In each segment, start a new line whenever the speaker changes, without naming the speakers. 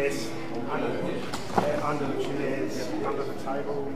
Yes, under the chairs, under the table.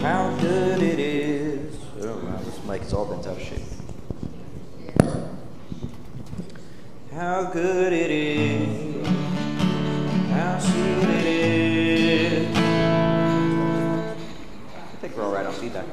How good it is. Oh wow, this mic's all bent out of shape. How good it is. How sweet it is. I think we're all right on feedback.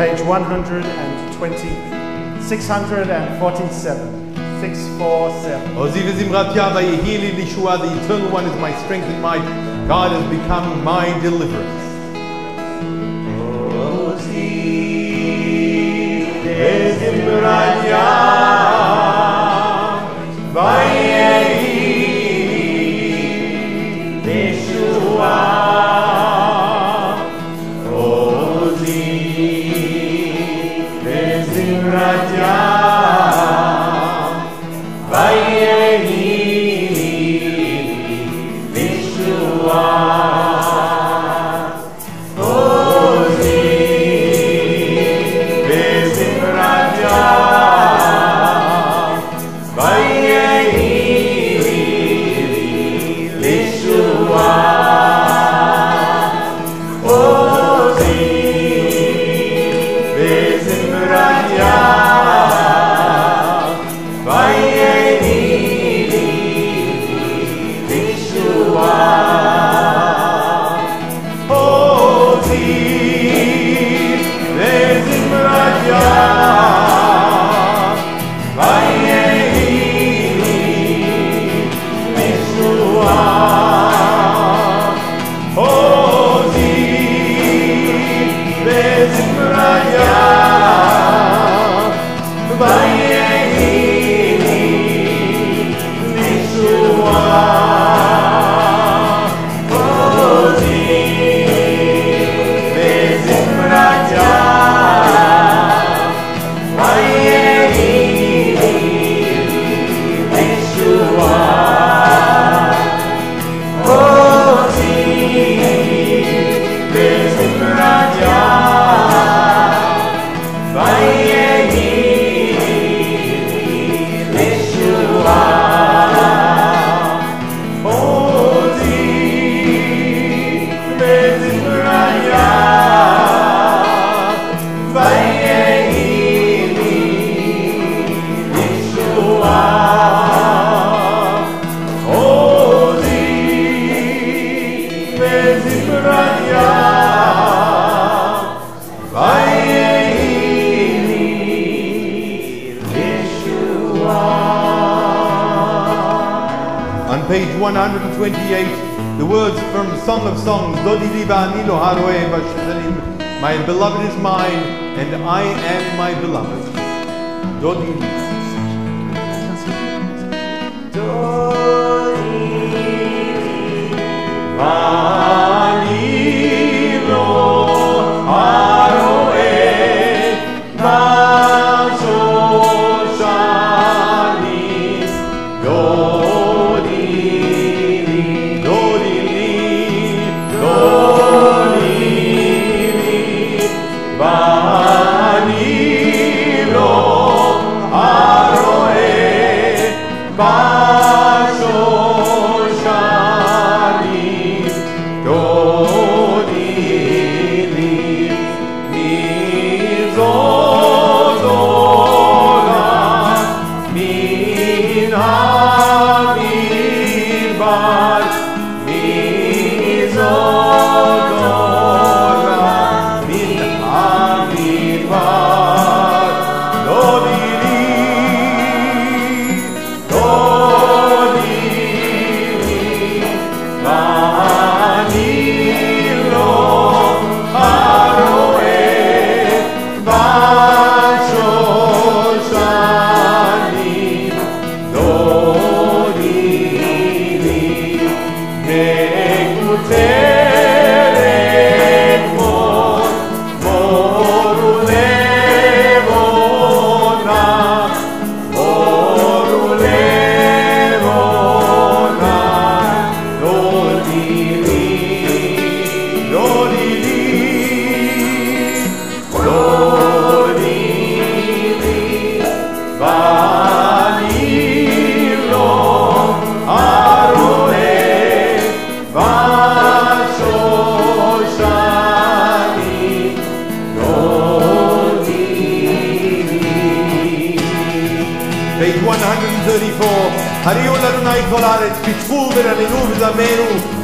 Page 120, 647, 647.
Oziv Zimrat Yava Yehili Lishua, the Eternal One is my strength and might. God has become my deliverance. Oziv Zimrat Yava Yehili Lishua.
Raja
128, the words from Song of Songs, Dodi liba ani lo haroeh bashtanim. My beloved is mine, and I am my beloved. Dodi liba.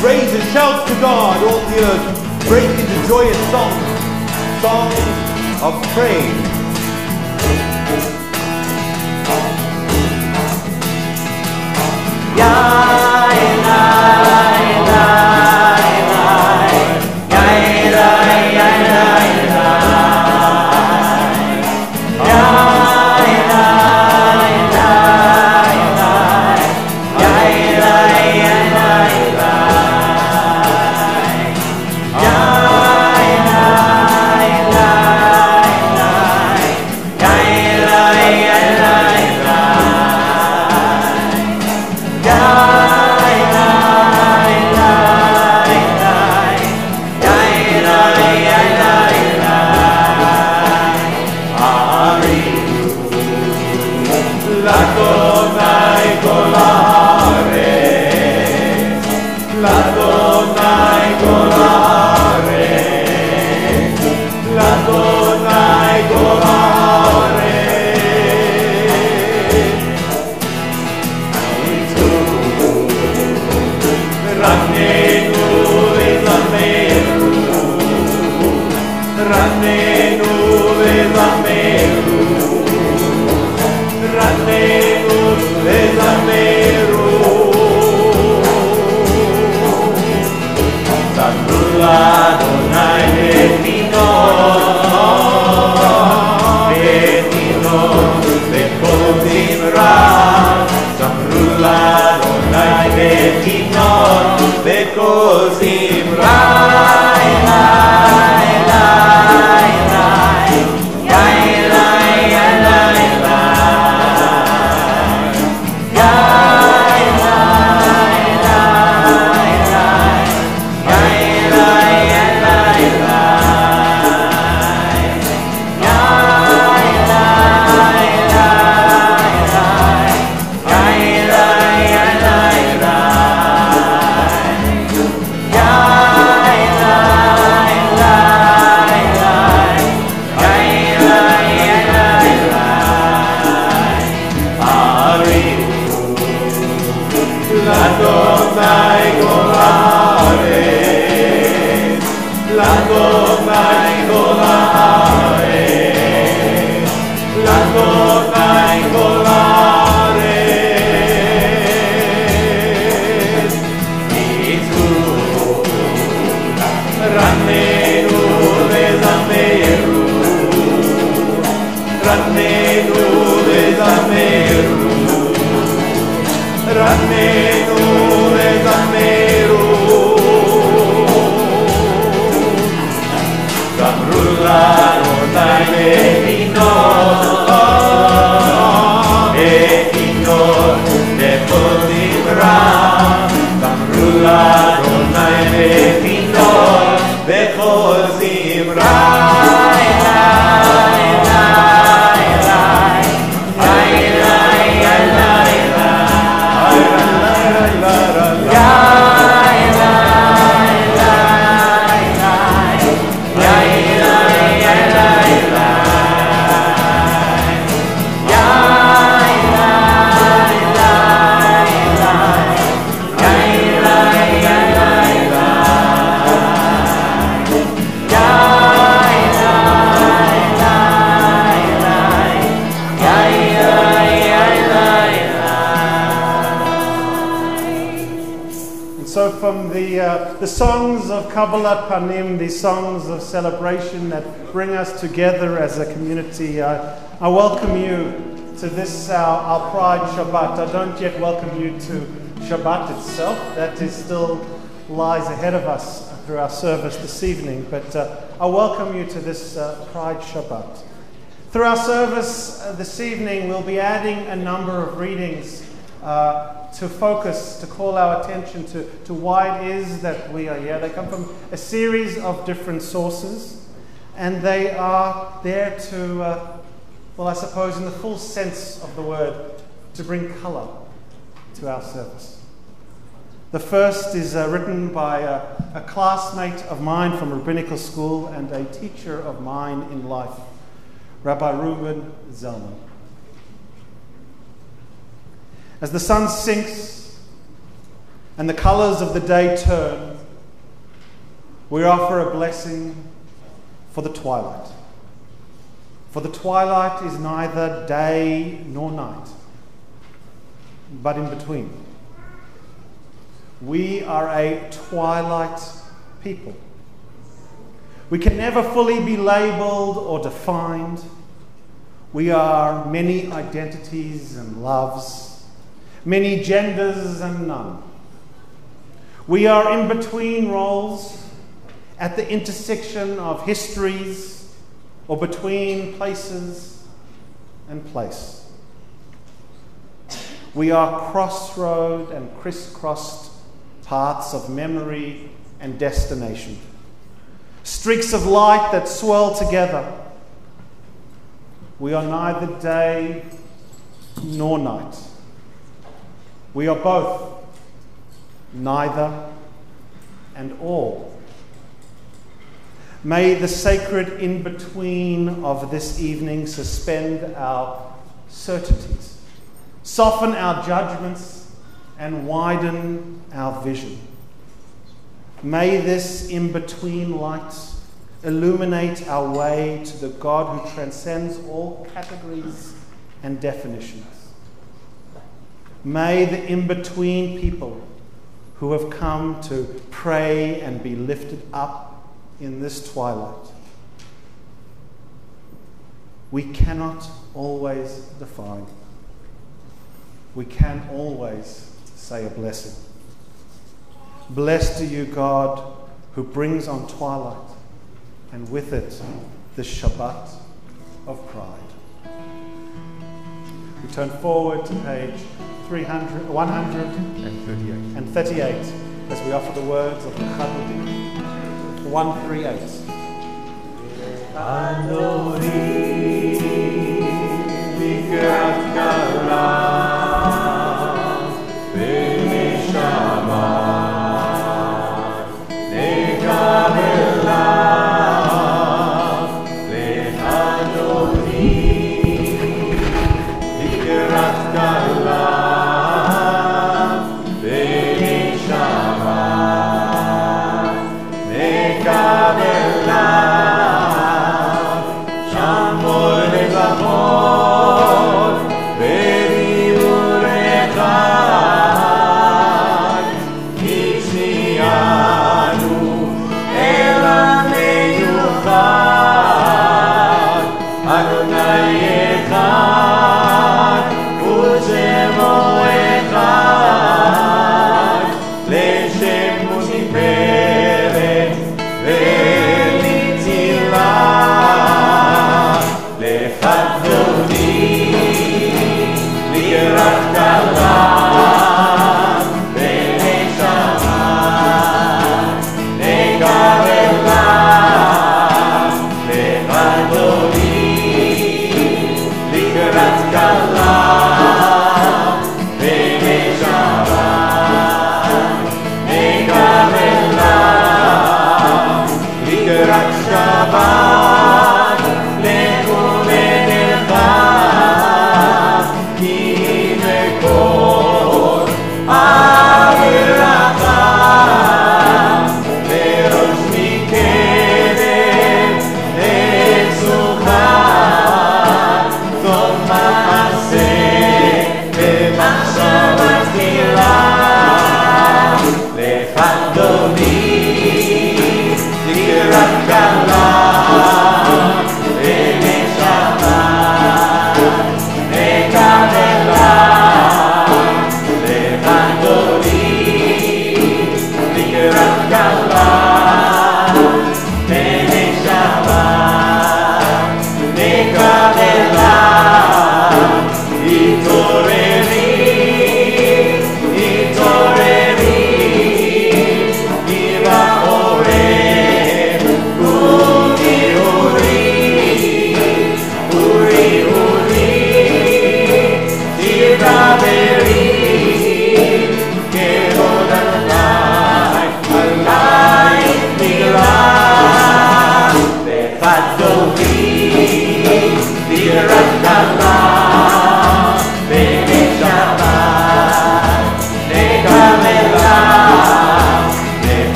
Raise a shout to God, all the earth. Break into joyous songs, songs of praise. לאדוני נתינות בכל זמרה.
So from the songs of Kabbalat Panim, the songs of celebration that bring us together as a community, I welcome you to this, our Pride Shabbat. I don't yet welcome you to Shabbat itself. That is still lies ahead of us through our service this evening. But I welcome you to this Pride Shabbat. Through our service this evening, we'll be adding a number of readings to focus, to call our attention to why it is that we are here. They come from a series of different sources, and they are there to, well, I suppose in the full sense of the word, to bring colour to our service. The first is written by a classmate of mine from rabbinical school and a teacher of mine in life, Rabbi Reuben Zellman. As the sun sinks and the colours of the day turn, we offer a blessing for the twilight. For the twilight is neither day nor night, but in between. We are a twilight people. We can never fully be labelled or defined. We are many identities and loves, many genders and none. We are in between roles, at the intersection of histories, or between places and place. We are crossroad and crisscrossed paths of memory and destination, streaks of light that swirl together. We are neither day nor night. We are both, neither and all. May the sacred in-between of this evening suspend our certainties, soften our judgments, and widen our vision. May this in-between light illuminate our way to the God who transcends all categories and definitions. May the in-between people who have come to pray and be lifted up in this twilight. We cannot always define. We can always say a blessing. Blessed are you, God, who brings on twilight, and with it the Shabbat of pride. We turn forward to page 138 as we offer the words of the Kabbalat 138.
Neshama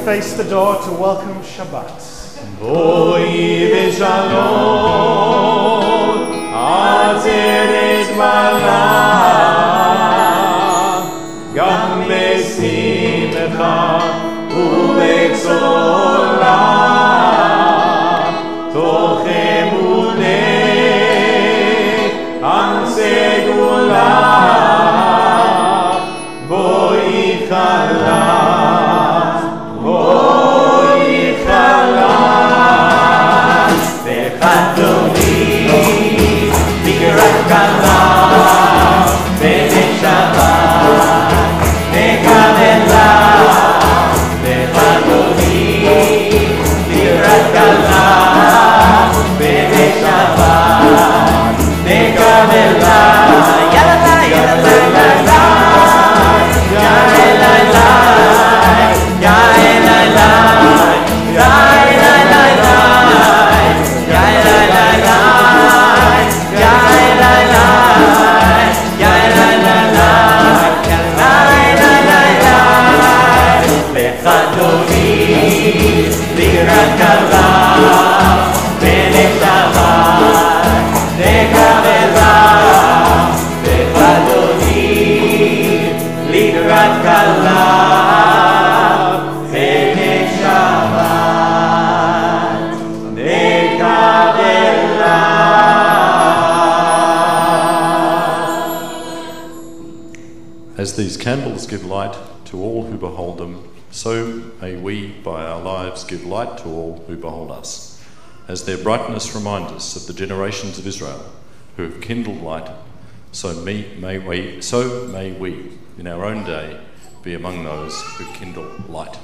Face the door to welcome Shabbat.
Boi v'shalom, atzeret malach, gam besimcha u'beksola, toch emuneh ansegula, boi chala.
As these candles give light to all who behold them, so may we, by our lives, give light to all who behold us. As their brightness reminds us of the generations of Israel who have kindled light, so may we, in our own day, be among those who kindle light.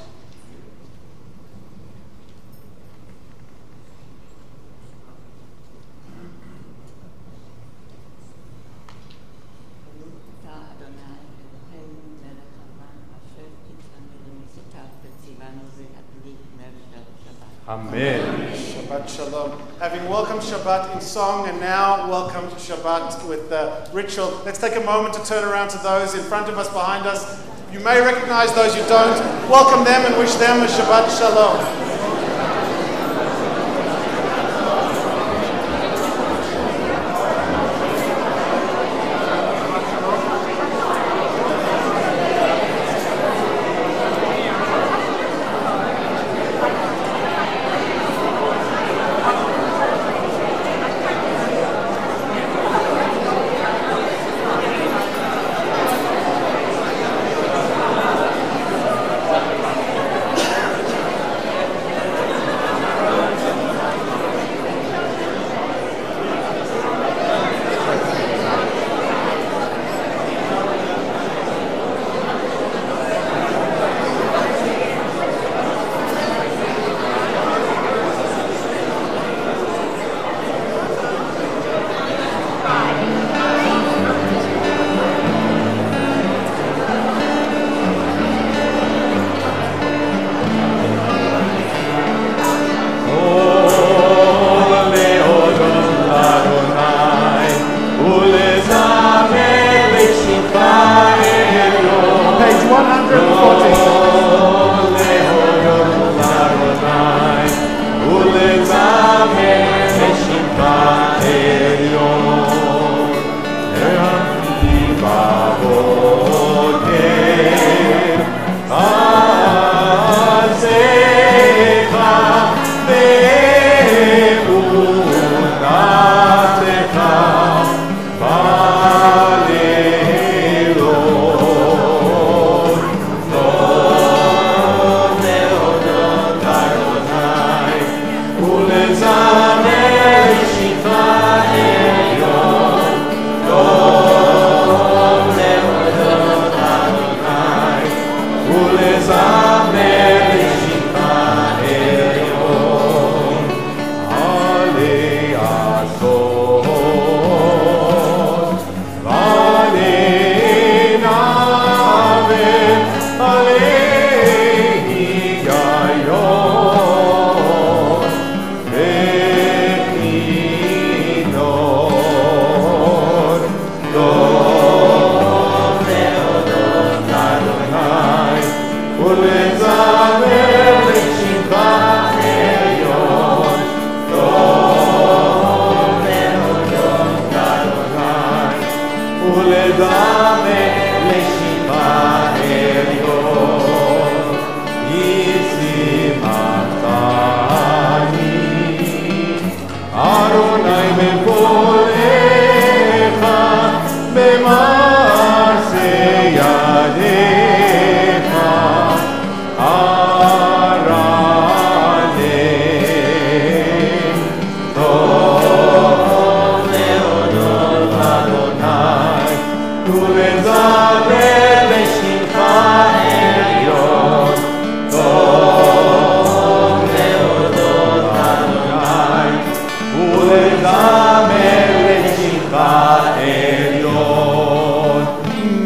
Amen.
Shabbat Shalom. Having welcomed Shabbat in song and now welcome to Shabbat with the ritual, let's take a moment to turn around to those in front of us, behind us. You may recognize those you don't. Welcome them and wish them a Shabbat Shalom.
העליון,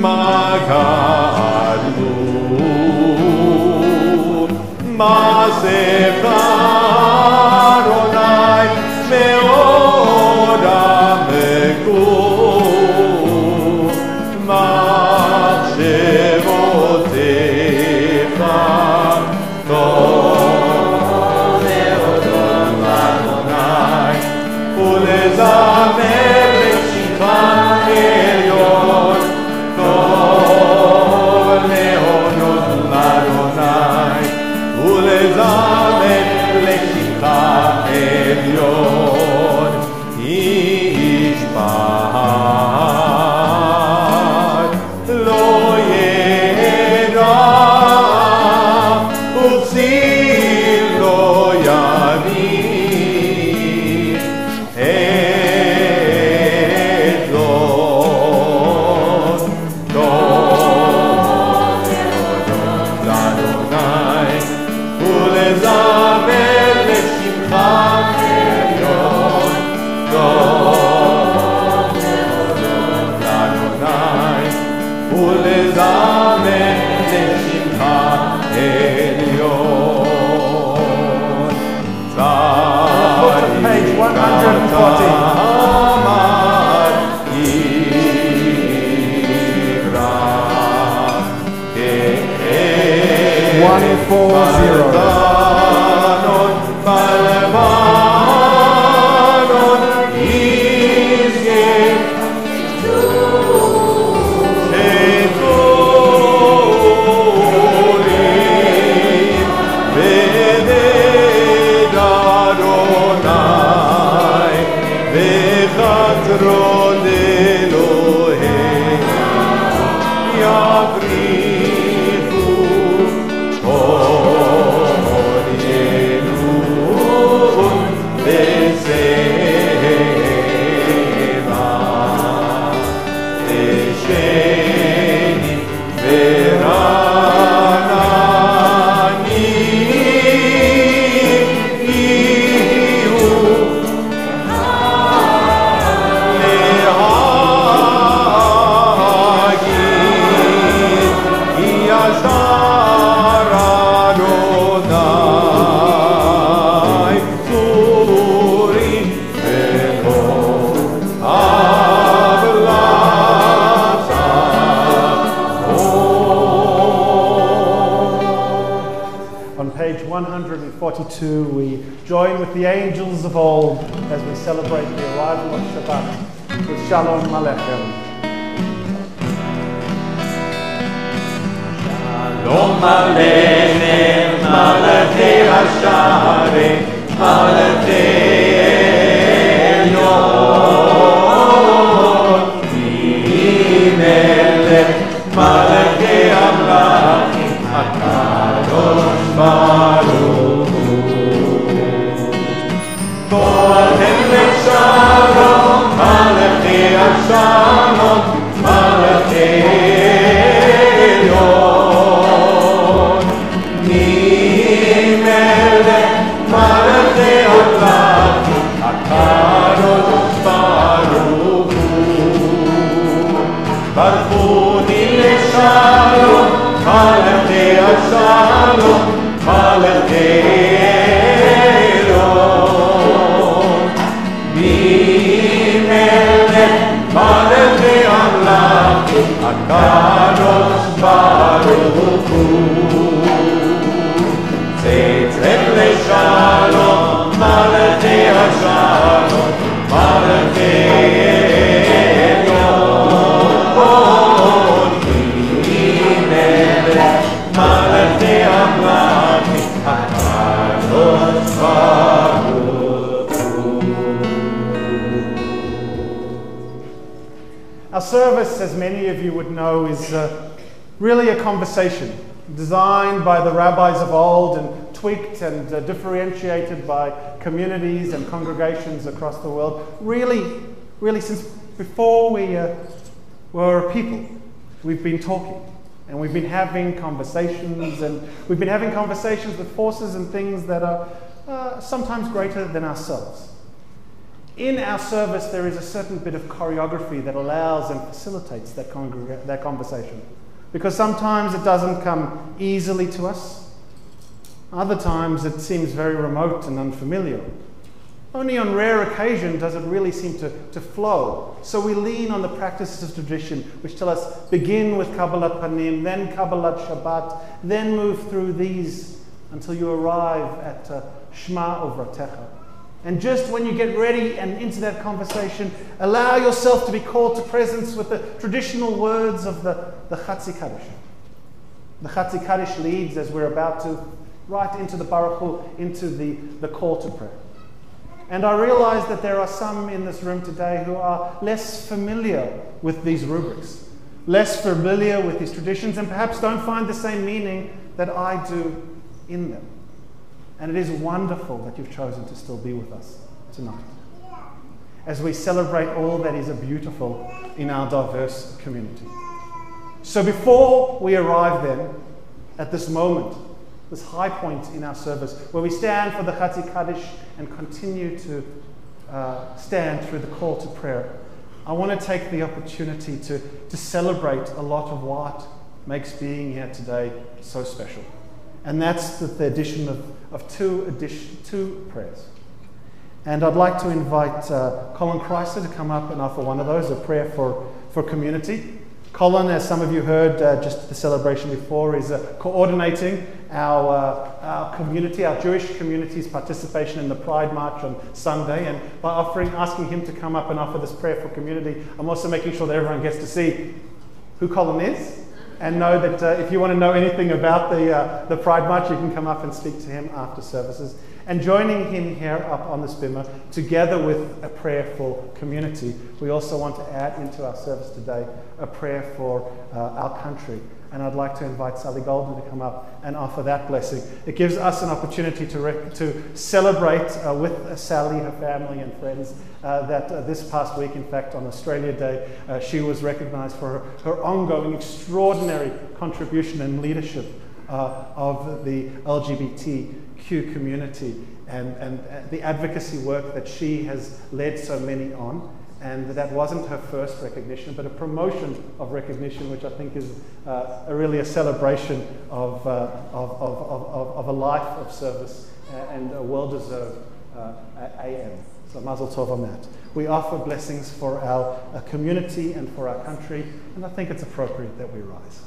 מה גדלו, מעשיך אדוני מאוד עמקו, מחשבותיך טוב להודות לאדוני ולזמר לשמך עליון, טוב להודות לאדוני ולזמר לשמך עליון, ישפט לא ידע וכסיל לא יבין את זאת, טוב להודות לאדוני ולזמר לשמך עליון, טוב להודות לאדוני ולזמר לשמך עליון.
Page 140. On page 142, we join with the angels of old as we celebrate the arrival of Shabbat with Shalom Aleichem.
Shalom Aleichem, Malachei Hashaveh, Malachei Elyon, Melech, Malachei Amlachim, HaKadosh Baruch Hu. Kohanim leShalom, Malachei Hashalom, Malachei Elyon, Melech, Malachei Amlachim, HaKadosh Baruch Hu. Barchuni leShalom, Malachei Hashalom, Malachei Elyon, Melech, Malachei Amlachim, HaKadosh Baruch Hu. Tzeitzem leShalom, Malachei Hashalom, Malachei Elyon, Melech, Malachei Amlachim, HaKadosh Baruch Hu.
Our service, as many of you would know, is really a conversation designed by the rabbis of old and tweaked and differentiated by communities and congregations across the world. Really, since before we were a people, we've been talking and we've been having conversations, and we've been having conversations with forces and things that are sometimes greater than ourselves. in our service there is a certain bit of choreography that allows and facilitates that conversation. Because sometimes it doesn't come easily to us. Other times it seems very remote and unfamiliar. Only on rare occasion does it really seem to flow. So we lean on the practices of tradition, which tell us begin with Kabbalat Panim, then Kabbalat Shabbat, then move through these until you arrive at Shema Uvratecha. And just when you get ready and into that conversation, allow yourself to be called to presence with the traditional words of the Chatzi Kaddish. The Chatzi Kaddish leads, as we're about to, right into the Baruch Hu, into the call to prayer. And I realize that there are some in this room today who are less familiar with these rubrics, less familiar with these traditions, and perhaps don't find the same meaning that I do in them. And it is wonderful that you've chosen to still be with us tonight as we celebrate all that is beautiful in our diverse community. So before we arrive then at this moment, this high point in our service, where we stand for the Chatzi Kaddish and continue to stand through the call to prayer, I want to take the opportunity to celebrate a lot of what makes being here today so special. And that's the addition of two prayers. And I'd like to invite Colin Chrysler to come up and offer one of those, a prayer for community. Colin, as some of you heard just at the celebration before, is coordinating our community, our Jewish community's participation in the Pride March on Sunday. And by asking him to come up and offer this prayer for community, I'm also making sure that everyone gets to see who Colin is and know that if you want to know anything about the Pride March, you can come up and speak to him after services. And joining him here up on this bimah, together with a prayer for community, we also want to add into our service today a prayer for our country. And I'd like to invite Sally Golden to come up and offer that blessing. It gives us an opportunity to celebrate with Sally, her family and friends, that this past week, in fact, on Australia Day, she was recognized for her ongoing extraordinary contribution and leadership of the LGBTQ community and the advocacy work that she has led so many on. And that wasn't her first recognition, but a promotion of recognition, which I think is really a celebration of a life of service and a well-deserved AM. So mazel tov on that. We offer blessings for our community and for our country, and I think it's appropriate that we rise.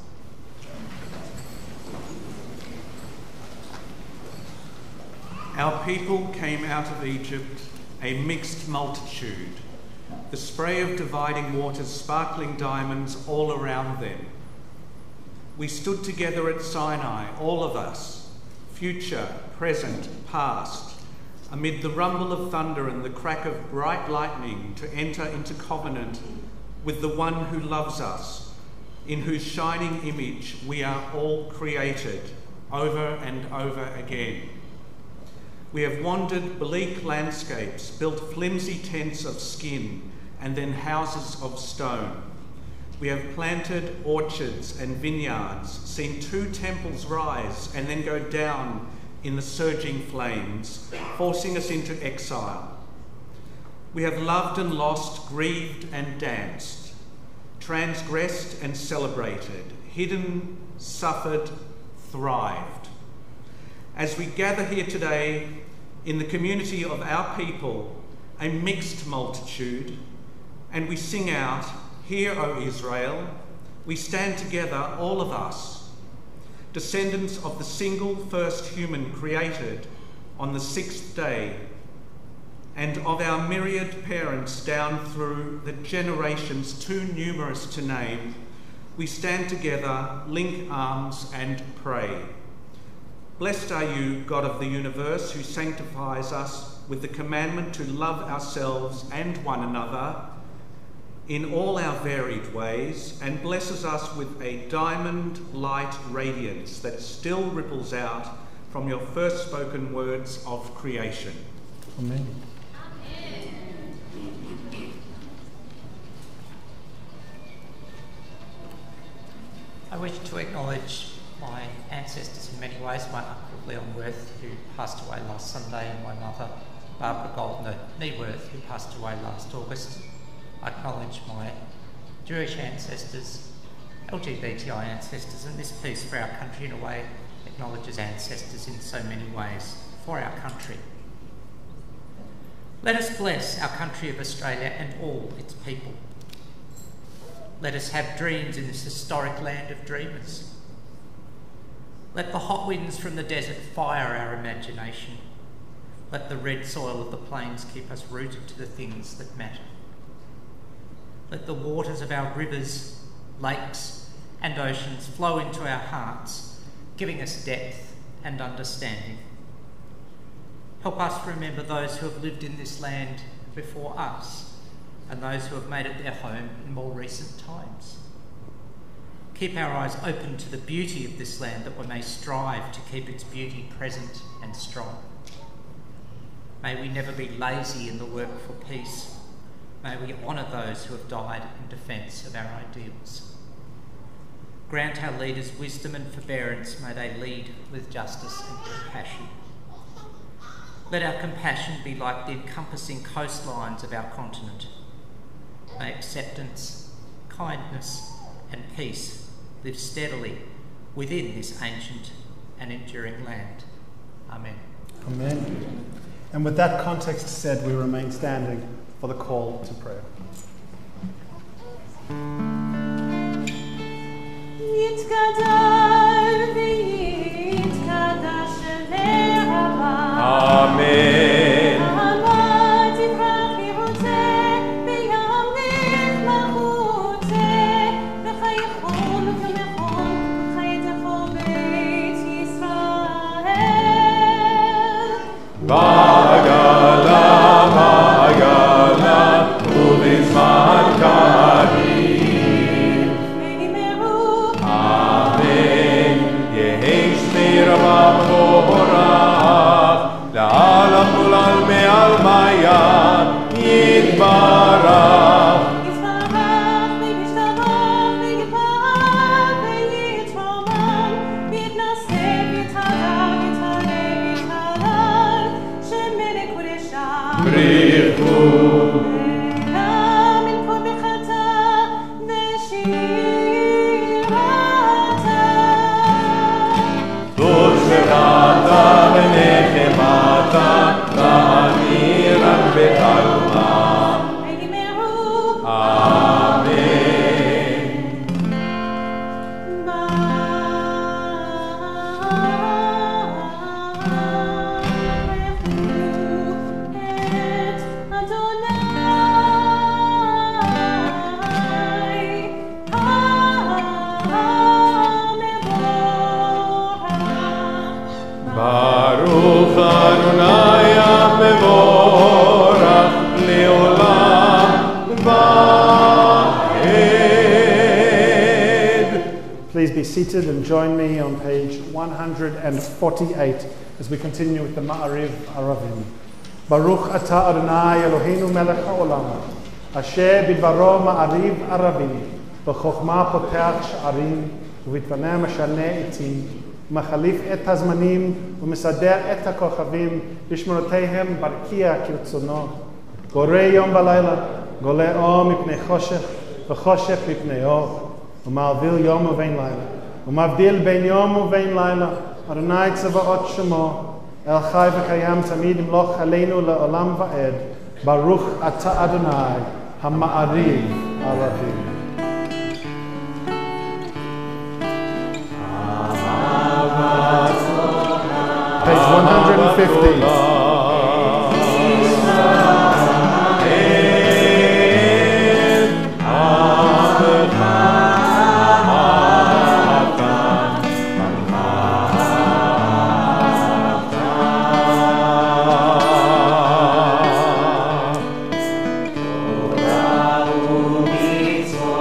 Our people came out of Egypt, a mixed multitude, the spray of dividing waters, sparkling diamonds all around them. We stood together at Sinai, all of us, future, present, past, amid the rumble of thunder and the crack of bright lightning, to enter into covenant with the one who loves us, in whose shining image we are all created over and over again. We have wandered bleak landscapes, built flimsy tents of skin, and then houses of stone. We have planted orchards and vineyards, seen 2 temples rise and then go down in the surging flames, forcing us into exile. We have loved and lost, grieved and danced, transgressed and celebrated, hidden, suffered, thrived. As we gather here today in the community of our people, a mixed multitude, and we sing out, "Hear, O Israel," we stand together, all of us, descendants of the single first human created on the 6th day, and of our myriad parents down through the generations too numerous to name, we stand together, link arms and pray. Blessed are you, God of the universe, who sanctifies us with the commandment to love ourselves and one another in all our varied ways, and blesses us with a diamond light radiance that still ripples out from your first spoken words of creation.
Amen.
I wish to acknowledge my ancestors in many ways, my uncle Leon Worth, who passed away last Sunday, and my mother, Barbara Goldner-Nieworth, who passed away last August. I acknowledge my Jewish ancestors, LGBTI ancestors, and this piece for our country in a way acknowledges ancestors in so many ways for our country. Let us bless our country of Australia and all its people. Let us have dreams in this historic land of dreamers. Let the hot winds from the desert fire our imagination. Let the red soil of the plains keep us rooted to the things that matter. Let the waters of our rivers, lakes and oceans flow into our hearts, giving us depth and understanding. Help us remember those who have lived in this land before us and those who have made it their home in more recent times. Keep our eyes open to the beauty of this land, that we may strive to keep its beauty present and strong. May we never be lazy in the work for peace. May we honour those who have died in defence of our ideals. Grant our leaders wisdom and forbearance. May they lead with justice and compassion. Let our compassion be like the encompassing coastlines of our continent. May acceptance, kindness and peace live steadily within this ancient and enduring land. Amen.
Amen. And with that context said, we remain standing for the call to prayer.
Amen.
Please be seated and join me on page 148 as we continue with the Ma'ariv Aravim. Baruch Ata Adonai Eloheinu Melech HaOlam, Asher Bidvaro Ma'ariv Aravim, B'chokhmah Poteach Sha'arim, U'bitvaneh Mashane Iti, Machalif et Hazmanim, U'mesader et HaKochavim, Bishmorotehem Barkia Kirtzono, Gorei Yom Balayla, Golei O Mipnei Choshech, V'choshech Mipnei O, ומעביל יום ובין לילה, ומבדיל בין יום ובין לילה, אדוני צבאות שמו, אל חי וקיים תמיד ימלוך עלינו לעולם ועד, ברוך אתה אדוני, המעריב הרבים. Page 150.
Mitzvot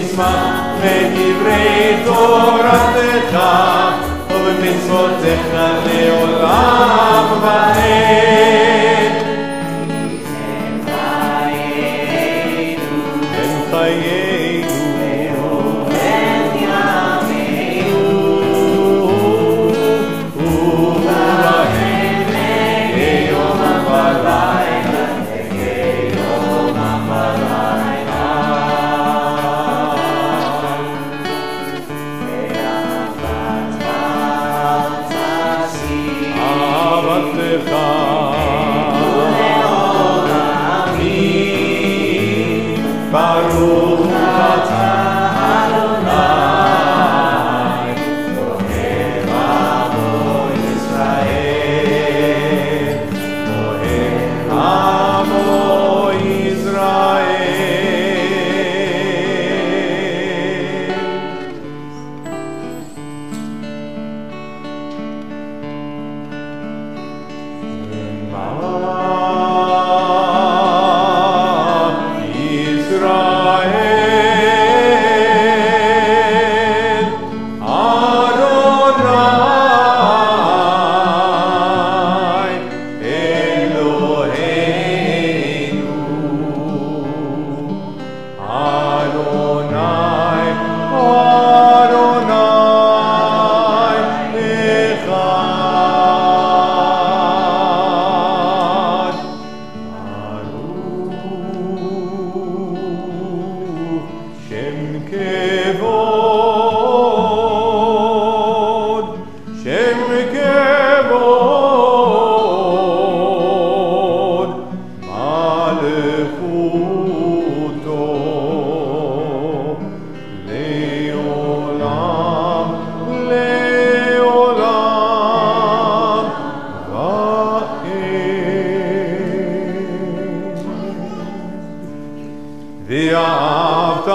נשמח בדברי תורתך ובמצוותיך לעולם ועד. כן חיינו כן ימינו ובהם כיומם ולילה כיומם ולילה. אהבתך ולעולמים ברוך אתה אדוני אוהב עמו ישראל אוהב עמו ישראל. ואהבת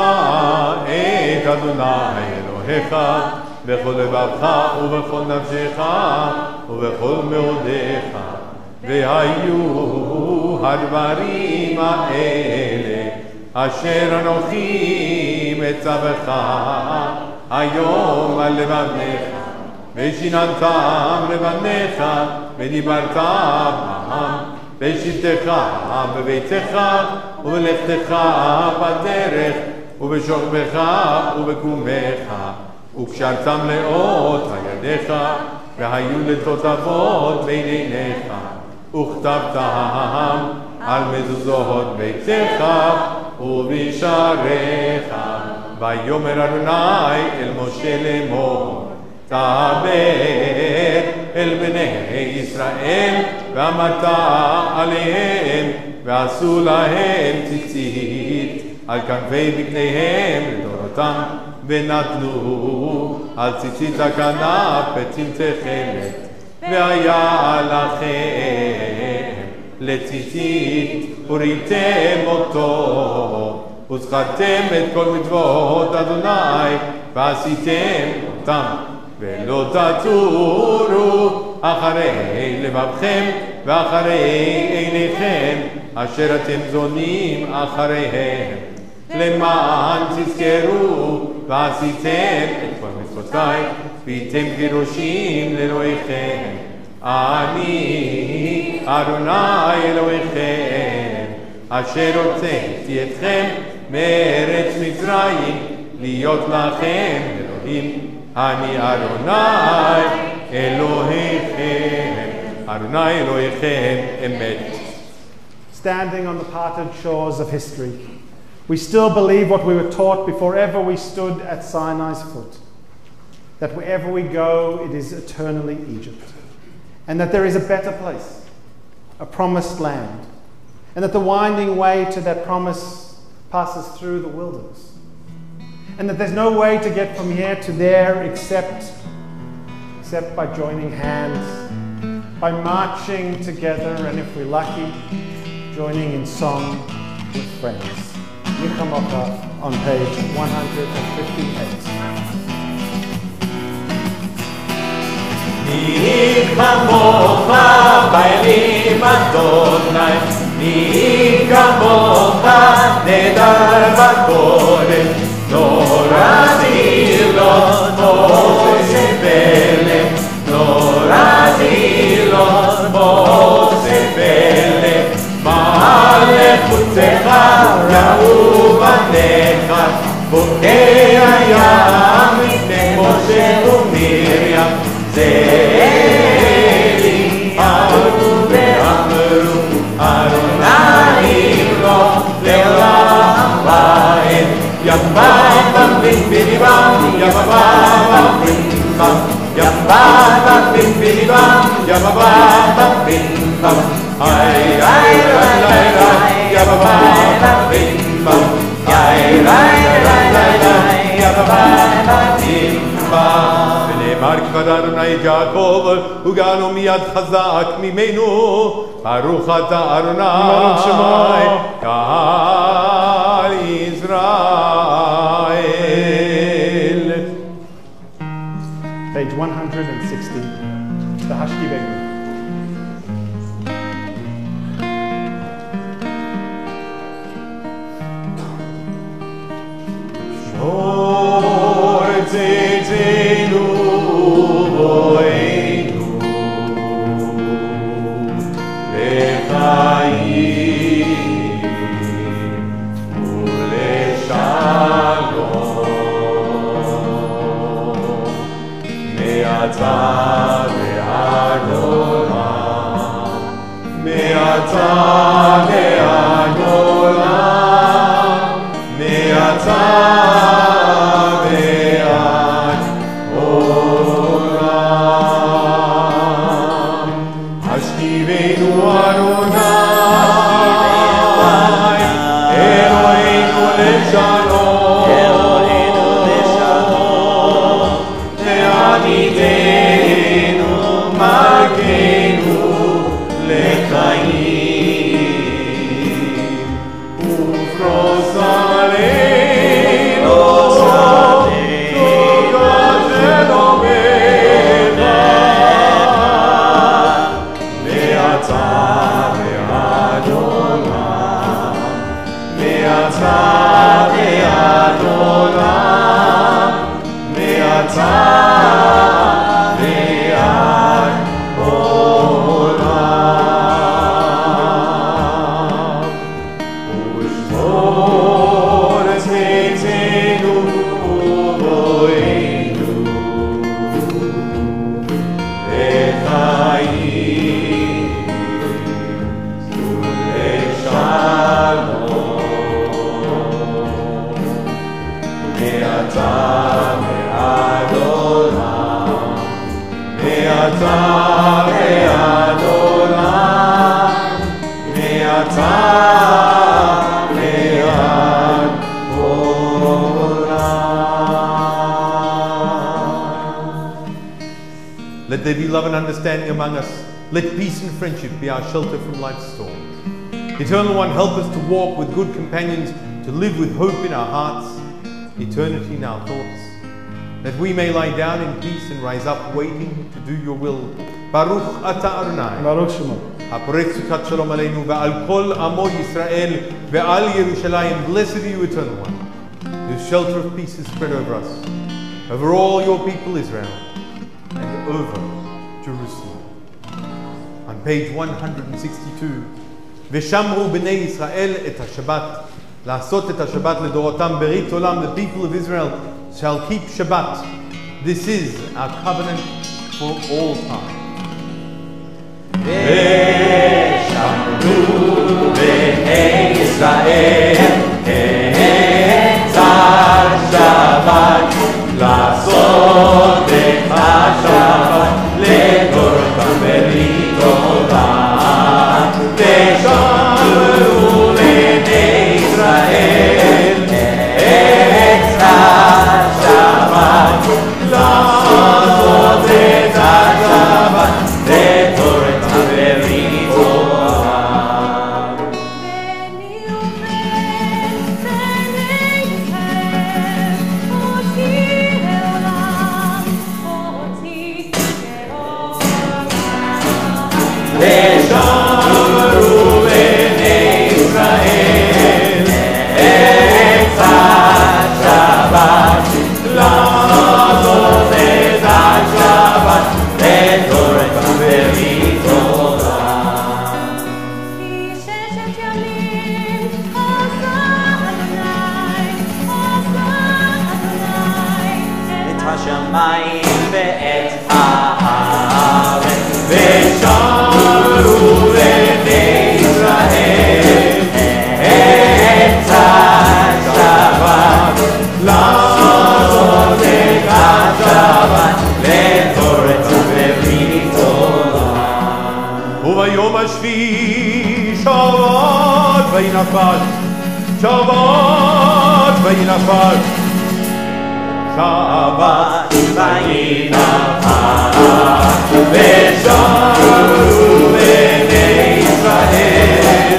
את אדוני אלוהיך בכל לבבך ובכל נפשך ובכל מאודיך. והיו הדברים האלה אשר אנוכי מצווך היום על לבבך ושיננתם לבבך ודיברת בם בשבתך בביתך ובלכתך בדרך ובשוכבך ובקומך וקשרתם לאות על ידיך והיו לתותבות בין עיניך וכתבתם על מזוזות ביתך ובשעריך. ויאמר אדוני אל משה לאמור דבר אל בני ישראל ואמרת עליהם ועשו להם ציצית על כנפי בגניהם לדורותם ונטלו על ציצית הכנף בצמתי תכלת והיה לכם לציצית וריתם אותו וזכרתם את כל מצוות אדוני ועשיתם אותם ולא תטורו אחרי לבבכם ואחרי עיניכם אשר אתם זונים אחריהם למען תזכרו ועשיתם את כל מצוותיי והייתם גירושים לאלוהיכם. אני אדוני אלוהיכם אשר הוצאתי אתכם מארץ מצרים להיות לכם אלוהים. אני אדוני אלוהיכם, אדוני אלוהיכם אמת.
Standing on the parted shores of history, we still believe what we were taught before ever we stood at Sinai's foot, that wherever we go, it is eternally Egypt, and that there is a better place, a promised land, and that the winding way to that promise passes through the wilderness, and that there's no way to get from here to there except by joining hands, by marching together, and if we're lucky, joining in song with friends. Yichamocha on page 158.
מי כמוך באלים אדוני, מי כמוך נהדר בקודש, Noraz ilot Mose pele, Noraz ilot Mose pele, מלכותך ראו בניך, בוקי הים לפני משה ומרים, זה אלי עלו ואמרו, אדוני לו לעולם ועד. יפה בבין בליבם, יפה בבין בם, יפה בבין בליבם, יפה בבין bam, ay ay ay ay ay, yabba bim bam, ay ay ay ay ay, yabba bim bam. ונאמר כבר אדוני יעקב, וגאלו מיד חזק ממנו, ברוך אתה אדוני, קהל ישראל.
Page 160, the Hashkivenu.
Ortzenu boenu lechaim uleshalom me'ata ve'ad olam me'ata ve'ad olam me'ata Let there be love and understanding among us. Let peace and friendship be our shelter from life's storms. Eternal One, help us to walk with good companions, to live with hope in our hearts, eternity in our thoughts, that we may lie down in peace and rise up waiting to do your will. Baruch Ata Adonai.
Baruch Shemo.
הפורץ סוכת שלום עלינו ועל כל עמו ישראל ועל ירושלים. Blessed are you, Eternal One, whose shelter of peace is spread over us, over all your people Israel, and over Jerusalem. On page 162, ושמרו בני ישראל את השבת, לעשות את השבת לדורותם ברית עולם. The people of Israel shall keep Shabbat. This is our covenant for all time.
ושמרו בני ישראל את השבת, לעשות את השבת לדורותם ברית עולם. ושמרו בני ישראל את השבת, לעשות את השבת לדורותם ברית עולם. ושמרו בני ישראל את השבת, השמיים ואת הארץ ושרו בני ישראל את השבת לעשות את השבת לתורת וברית עולם
וביום השביעי שבת וינפש שבת וינפש
שבת וינפש ושרו בני ישראל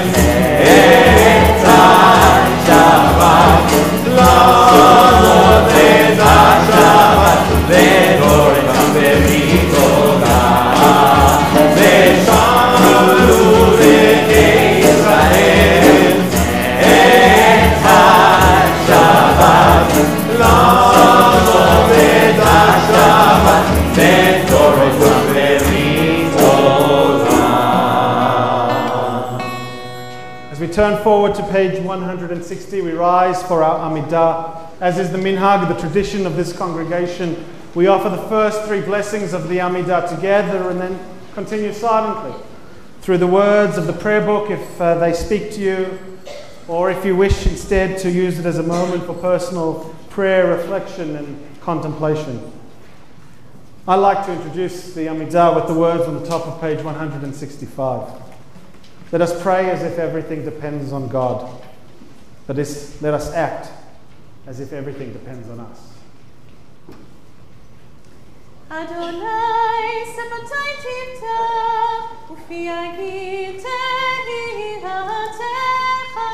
את השבת לעשות את השבת לתורת וברית עולם ושרו בני ישראל את השבת לעשות את השבת לתורת וברית עולם.
As we turn forward to page 160, we rise for our Amidah. As is the minhag, the tradition of this congregation, we offer the first three blessings of the Amidah together and then continue silently through the words of the prayer book if they speak to you, or if you wish instead to use it as a moment for personal prayer, reflection and contemplation. I'd like to introduce the Amidah with the words on the top of page 165. Let us pray as if everything depends on God. That is, let us act as if everything depends on us.
Adonai sebatai tifta ufiagi tehi ha'atecha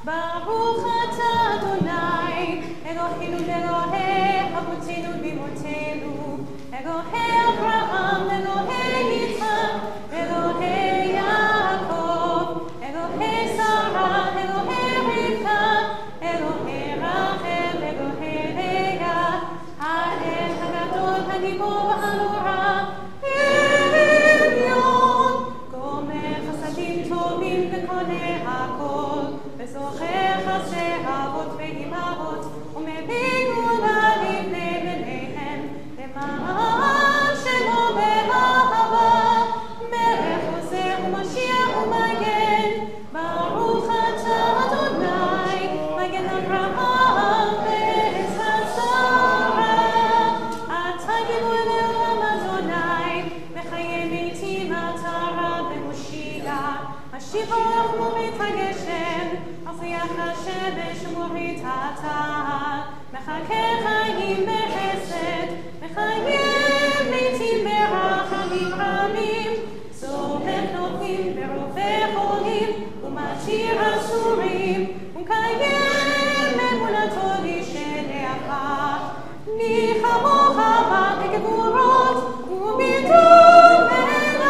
Baruch ata Adonai Eloheinu Elohei Avotenu bimotenu Elohei Abraham Elohei Yitzchak Elohei Yaakov Elohei Sarah Elohei Rivka Elohei Rachel Elohei Leah Ha'el Hagadol Hagibor Ha'anora Elyon Gomer Chasadim Tovim V'koneh Hakol וזוכר חסי אבות ואימהות ומביא גאולה לבני בניהם למען שמו באהבה מלך עוזר ומשיח ומגן ברוך אתה אדוני מגן אברהם ועזרת שרה אתה גילוי לעולם אדוני מחיי מתים עטרה ומושיע משיב הרוח ומית הגשם אפיח השמש ומורית האטה מחכה חיים בחסד מחיה מתים ברחמים רבים זורק נופים ורופא חולים ומשאיר אסורים ומקיים אמונתו לשלח ניחמוך בה בגבורות וביטול מלך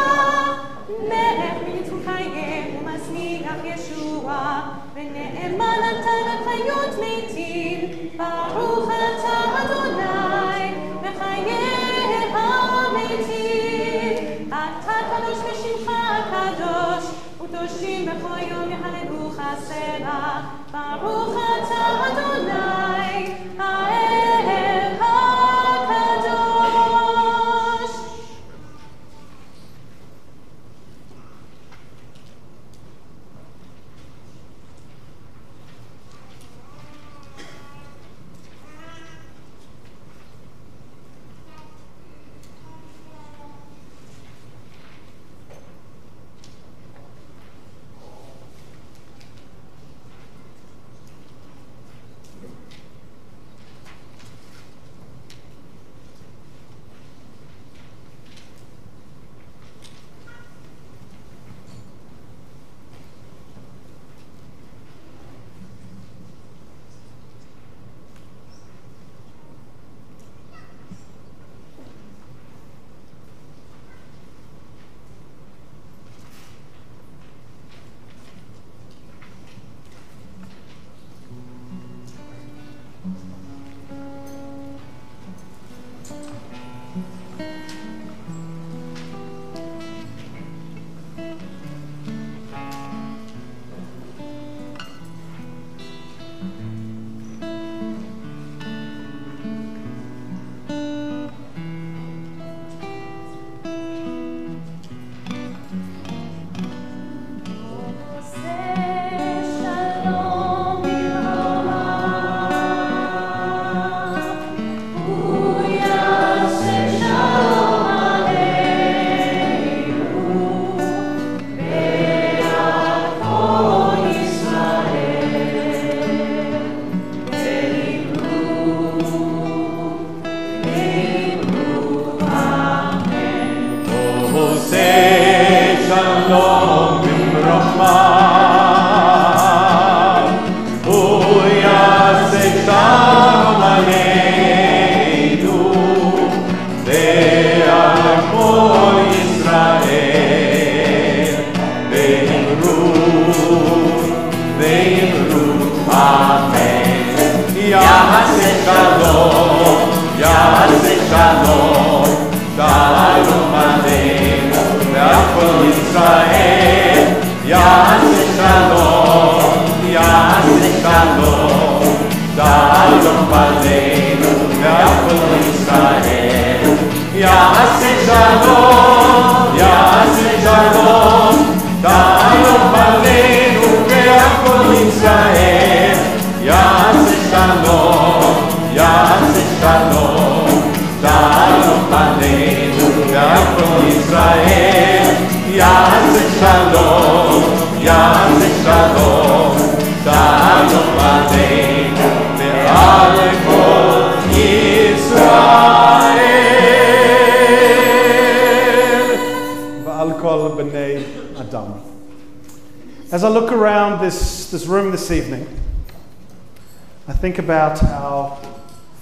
מלך בניצול חיים ומצמיח ישוע ונאמן אתה לחיות מתים ברוך אתה אדוני מחיי המתים אתה קדוש ושמך קדוש וקדושים בכל יום יחגגוך סלע ברוך אתה אדוני האל הקדוש.
שלום, שלום עלינו, יעקב ישראל, יעשה שלום, יעשה שלום, שלום עלינו ועל כל ישראל.
ועל כל בני אדם. As I look around this room this evening, I think about how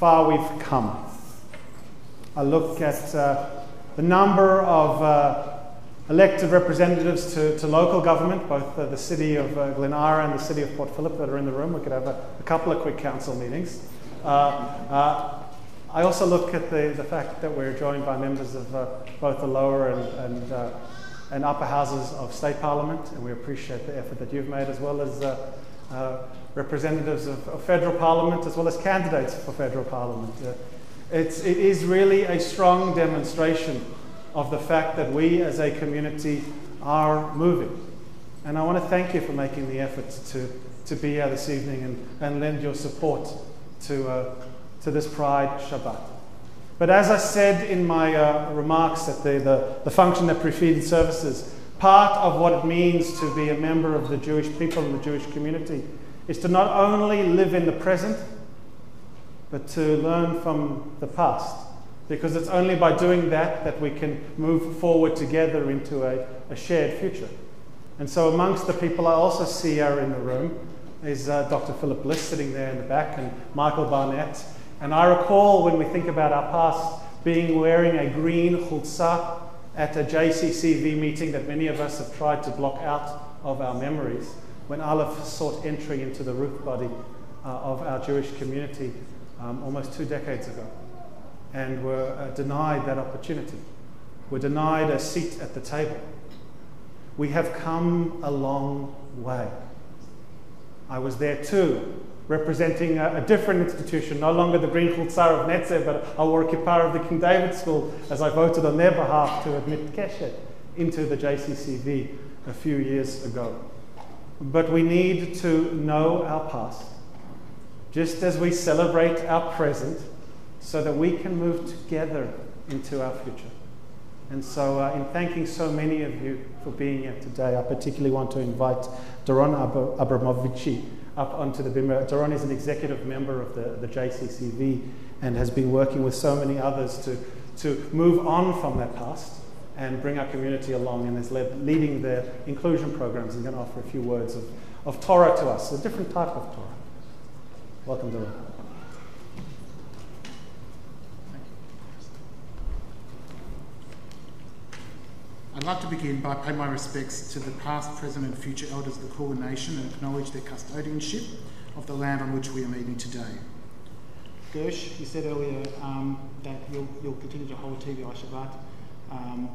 far we've come. I look at the number of elected representatives to local government, both the city of Glenara and the city of Port Phillip that are in the room. We could have a couple of quick council meetings. I also look at the fact that we're joined by members of both the lower and upper houses of state parliament, and we appreciate the effort that you've made, as well as representatives of federal parliament, as well as candidates for federal parliament. It is really a strong demonstration of the fact that we as a community are moving. And I want to thank you for making the effort to be here this evening and lend your support to this Pride Shabbat. But as I said in my remarks at the function that preceded services, part of what it means to be a member of the Jewish people and the Jewish community is to not only live in the present, but to learn from the past. Because it's only by doing that we can move forward together into a shared future. And so amongst the people I also see here in the room is Dr. Philip Bliss sitting there in the back, and Michael Barnett. And I recall when we think about our past being wearing a green chutzah at a JCCV meeting that many of us have tried to block out of our memories, when Aleph sought entry into the root body of our Jewish community almost 2 decades ago, and were denied that opportunity. We're denied a seat at the table. We have come a long way. I was there too, representing a different institution, no longer the Green Chutzah of Netzer, but I wore a kippah of the King David School as I voted on their behalf to admit Keshet into the JCCV a few years ago. But we need to know our past, just as we celebrate our present, so that we can move together into our future. And so in thanking so many of you for being here today, I particularly want to invite Doron Abramovici up onto the bimmer. Doron is an executive member of the JCCV and has been working with so many others to move on from that past and bring our community along, and is leading the inclusion programs and going to offer a few words of Torah to us, a different type of Torah. Welcome, Doron.
I'd like to begin by paying my respects to the past, present and future elders of the Kulin Nation and acknowledge their custodianship of the land on which we are meeting today. Gersh, you said earlier that you'll continue to hold TVI Shabbat,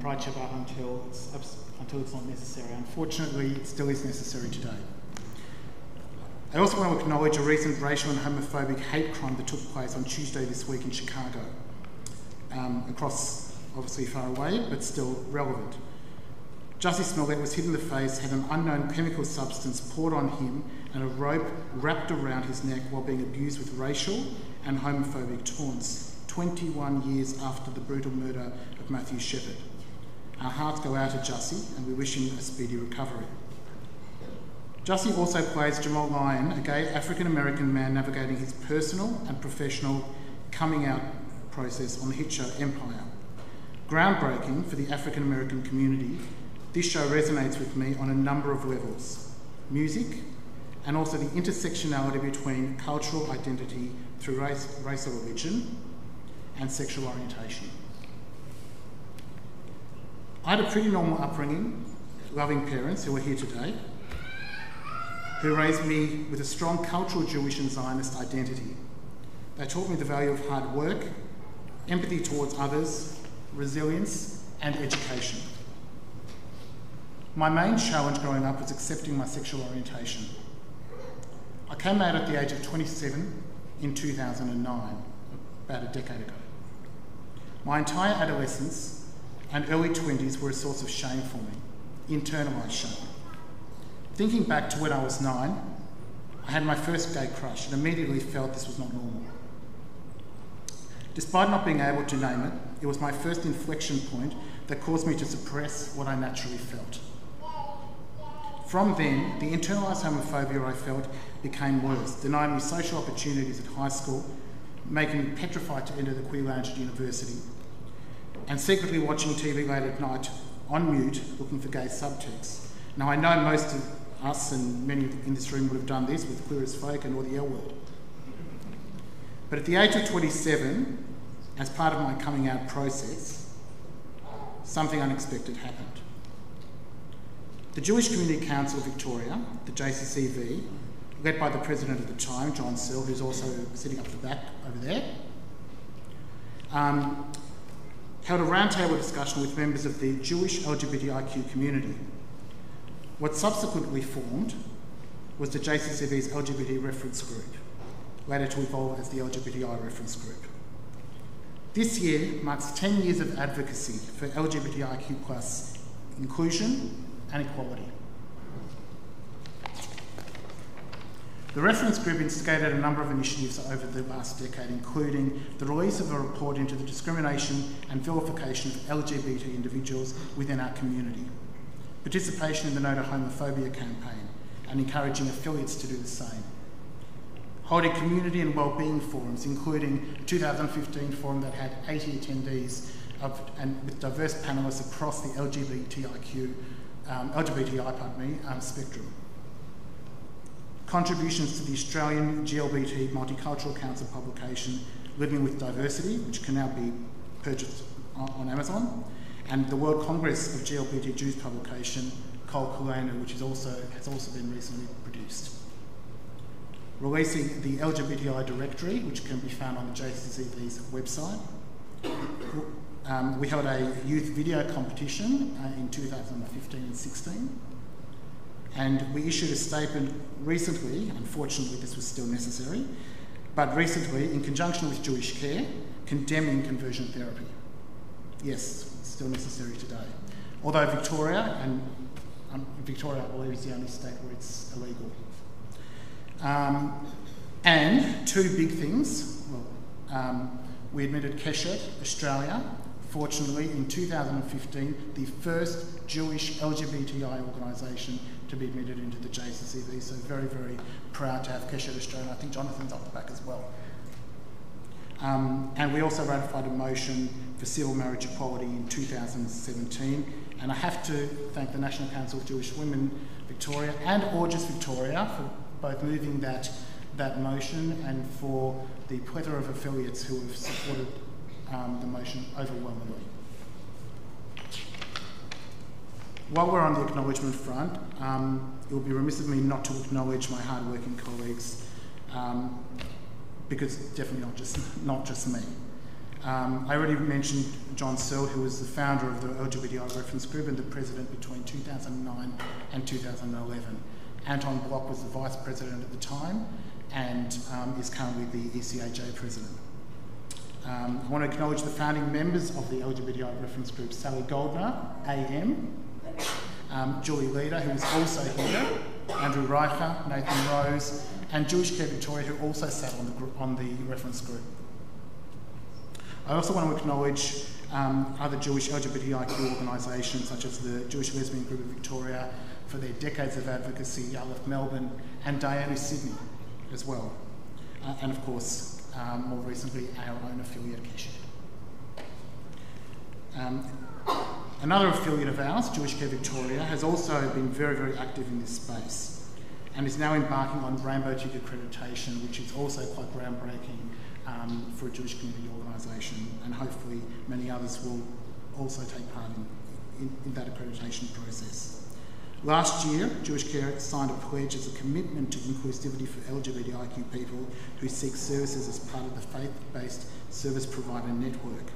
Pride Shabbat until it's not necessary. Unfortunately, it still is necessary today. I also want to acknowledge a recent racial and homophobic hate crime that took place on Tuesday this week in Chicago, across obviously far away, but still relevant. Jussie Smollett was hit in the face, had an unknown chemical substance poured on him and a rope wrapped around his neck while being abused with racial and homophobic taunts 21 years after the brutal murder of Matthew Shepard. Our hearts go out to Jussie and we wish him a speedy recovery. Jussie also plays Jamal Lyon, a gay African-American man navigating his personal and professional coming out process on the hit show Empire. Groundbreaking for the African-American community, this show resonates with me on a number of levels: music, and also the intersectionality between cultural identity through race or religion, and sexual orientation. I had a pretty normal upbringing, loving parents who are here today, who raised me with a strong cultural Jewish and Zionist identity. They taught me the value of hard work, empathy towards others, resilience, and education. My main challenge growing up was accepting my sexual orientation. I came out at the age of 27 in 2009, about a decade ago. My entire adolescence and early 20s were a source of shame for me, internalised shame. Thinking back to when I was 9, I had my first gay crush and immediately felt this was not normal. Despite not being able to name it, it was my first inflection point that caused me to suppress what I naturally felt. From then, the internalised homophobia I felt became worse, denying me social opportunities at high school, making me petrified to enter the Queer Lounge at university, and secretly watching TV late at night on mute, looking for gay subtext. Now, I know most of us and many in this room would have done this with Queer as Folk and or the L Word. But at the age of 27, as part of my coming out process, something unexpected happened. The Jewish Community Council of Victoria, the JCCV, led by the president at the time, John Sill, who's also sitting up the back over there, held a roundtable discussion with members of the Jewish LGBTIQ community. What subsequently formed was the JCCV's LGBT reference group, later to evolve as the LGBTI reference group. This year marks 10 years of advocacy for LGBTIQ+ inclusion and equality. The reference group instigated a number of initiatives over the last decade, including the release of a report into the discrimination and vilification of LGBT individuals within our community, participation in the No to Homophobia campaign, and encouraging affiliates to do the same. Holding community and wellbeing forums, including a 2015 forum that had 80 attendees and with diverse panellists across the LGBTI spectrum. Contributions to the Australian GLBT Multicultural Council publication, Living with Diversity, which can now be purchased on Amazon, and the World Congress of GLBT Jews publication, Kol Kulenu, which has also been recently produced. Releasing the LGBTI directory, which can be found on the JCCV's website. We held a youth video competition in 2015 and 16. And we issued a statement recently, unfortunately this was still necessary, but recently in conjunction with Jewish Care, condemning conversion therapy. Yes, it's still necessary today. Although Victoria, Victoria I believe is the only state where it's illegal. And two big things. Well, we admitted Keshet, Australia, fortunately in 2015, the first Jewish LGBTI organisation to be admitted into the JCCV, so very, very proud to have Keshet Australia. I think Jonathan's up the back as well. And we also ratified a motion for civil marriage equality in 2017. And I have to thank the National Council of Jewish Women Victoria and Orges Victoria for both moving that motion and for the plethora of affiliates who have supported the motion overwhelmingly. While we're on the acknowledgement front, it would be remiss of me not to acknowledge my hard-working colleagues, because definitely not just me. I already mentioned John Sill, who was the founder of the LGBTI reference group and the president between 2009 and 2011. Anton Block was the vice president at the time and is currently the ECAJ president. I want to acknowledge the founding members of the LGBTI reference group, Sally Goldner, AM, Julie Leader, who is also here, Andrew Reicher, Nathan Rose, and Jewish Care Victoria, who also sat on the reference group. I also want to acknowledge other Jewish LGBTIQ organisations, such as the Jewish Lesbian Group of Victoria, for their decades of advocacy, Aleph Melbourne, and Diana Sydney as well. And of course, more recently, our own affiliate, Keshet. Another affiliate of ours, Jewish Care Victoria, has also been very, very active in this space and is now embarking on Rainbow Tick accreditation, which is also quite groundbreaking for a Jewish community organisation, and hopefully many others will also take part in that accreditation process. Last year, Jewish Care signed a pledge as a commitment to inclusivity for LGBTIQ people who seek services as part of the faith-based service provider network.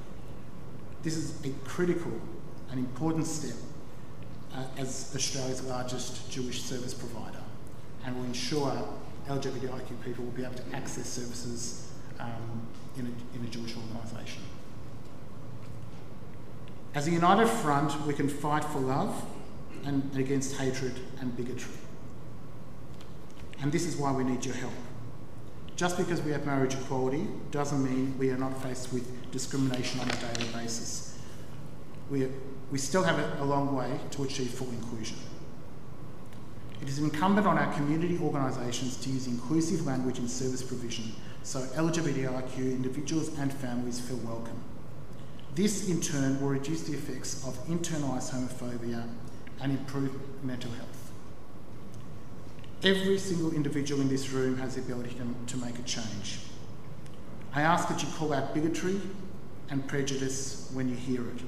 This is a critical and important step as Australia's largest Jewish service provider, and will ensure LGBTIQ people will be able to access services in a Jewish organisation. As a united front, we can fight for love and against hatred and bigotry. And this is why we need your help. Just because we have marriage equality doesn't mean we are not faced with discrimination on a daily basis. We still have a long way to achieve full inclusion. It is incumbent on our community organisations to use inclusive language in service provision so LGBTIQ individuals and families feel welcome. This in turn will reduce the effects of internalised homophobia and improve mental health. Every single individual in this room has the ability to make a change. I ask that you call out bigotry and prejudice when you hear it.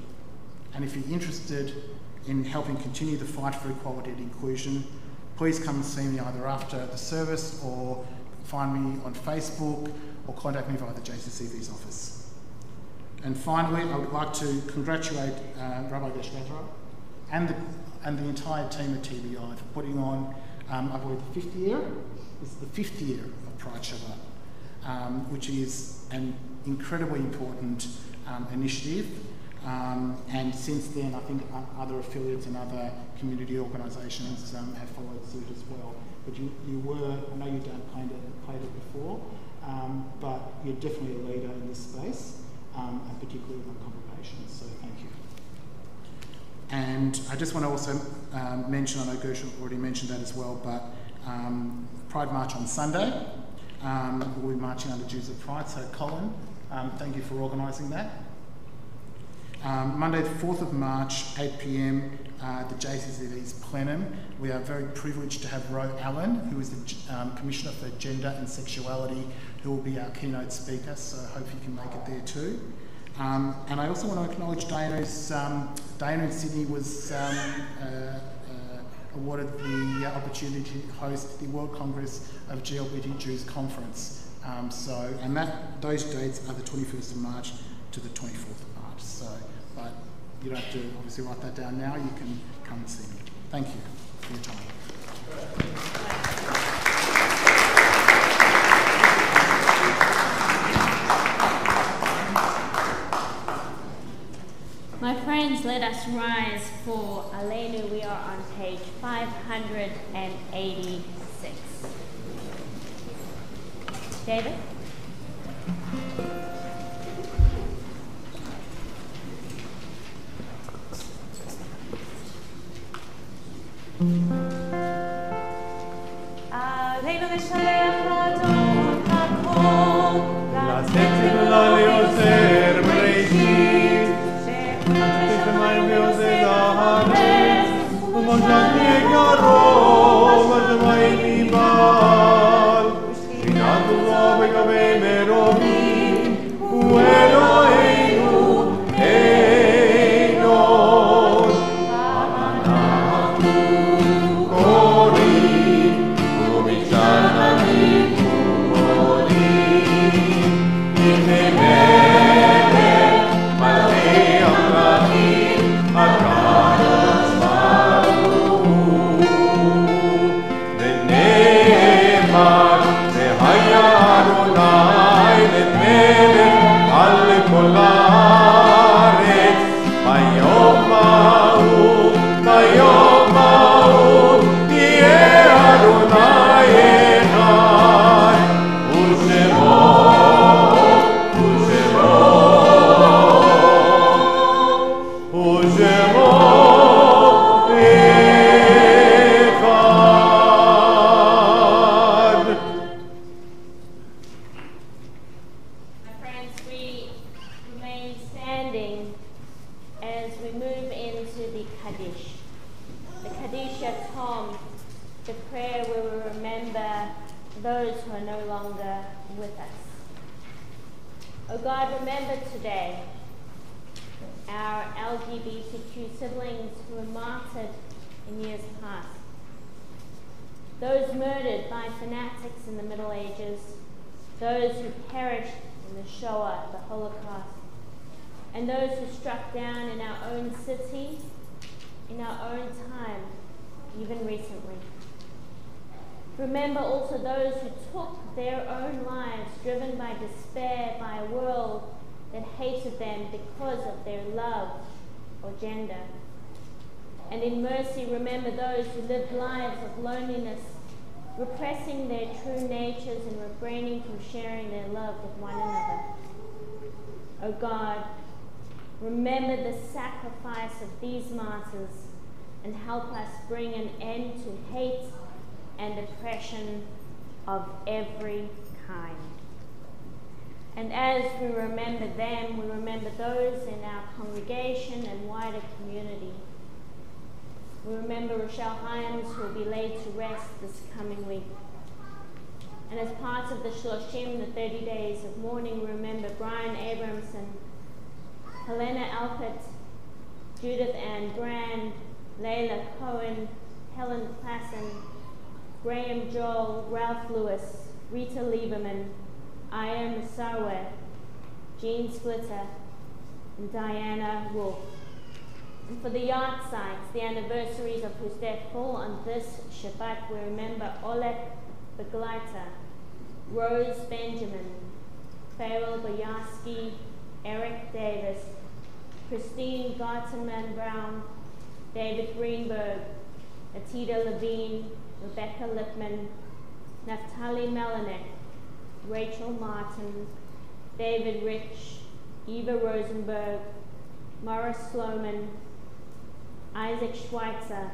And if you're interested in helping continue the fight for equality and inclusion, please come and see me either after the service or find me on Facebook or contact me via the JCCV's office. And finally, I would like to congratulate Rabbi Geshletra and the entire team at TBI for putting on, I believe, the 5th year. This is the 5th year of Pride Shabbat, which is an incredibly important initiative. And since then, I think other affiliates and other community organisations have followed suit as well. But you were, I know you've played it before, but you're definitely a leader in this space, and particularly with congregations, so thank you. And I just want to also mention, I know Gershon already mentioned that as well, but Pride March on Sunday, we'll be marching under Jews of Pride, so Colin, thank you for organising that. Monday the 4th of March, 8 p.m, the JCCV's plenum. We are very privileged to have Ro Allen, who is the Commissioner for Gender and Sexuality, who will be our keynote speaker, so I hope you can make it there too. And I also want to acknowledge Dana in Sydney was awarded the opportunity to host the World Congress of GLBT Jews Conference. And those dates are the 21st of March to the 24th of March. So, but you don't have to obviously write that down now, you can come and see me. Thank you for your time.
My friends, let us rise for Aleinu. We are on page 586. David?
Aleinu לשלח לדורות הכל,
לצאת ליוצר בראשית, ששמיים ועושה הארץ, ומושת יקרו, בשמיים ניבל, שינת ובו בקווי מרומים, הוא אלוהינו, אינו. אנחנו קוראים, ומשתחווים קוראים, לפני מלך מלכי המלכים, הקדוש ברוך הוא. ונאמר, והיה אדוני למלך על כל הארץ, ביום ההוא, ביום ההוא, יהיה אדוני אחד, ושמו, ושמו, ושמו אחד.
My friends, we remain standing as we move into the Kaddish. The Kaddish Tom, the prayer where we remember those who are no longer with us. Oh God, remember today our LGBTQ siblings who were martyred in years past. Those murdered by fanatics in the Middle Ages, those who perished in the Shoah, the Holocaust, and those who struck down in our own city, in our own time, even recently. Remember also those who took their own lives driven by despair by a world that hated them because of their love or gender. And in mercy, remember those who lived lives of loneliness, repressing their true natures and refraining from sharing their love with one another. O God, remember the sacrifice of these martyrs and help us bring an end to hate and oppression of every kind. And as we remember them, we remember those in our congregation and wider community. We remember Rochelle Hyams, who will be laid to rest this coming week. And as part of the Shloshim, the 30 days of mourning, we remember Brian Abramson, Helena Alpert, Judith Ann Brand, Layla Cohen, Helen Klassen, Graham Joel, Ralph Lewis, Rita Lieberman, Aya Masarwe, Jean Splitter, and Diana Wolfe. And for the yard sites, the anniversaries of whose death fall on this Shabbat, we remember Oleg Begleiter, Rose Benjamin, Farrell Boyarsky, Eric Davis, Christine Gartenman Brown, David Greenberg, Atida Levine, Rebecca Lipman, Naftali Melanek, Rachel Martin, David Rich, Eva Rosenberg, Morris Sloman, Isaac Schweitzer,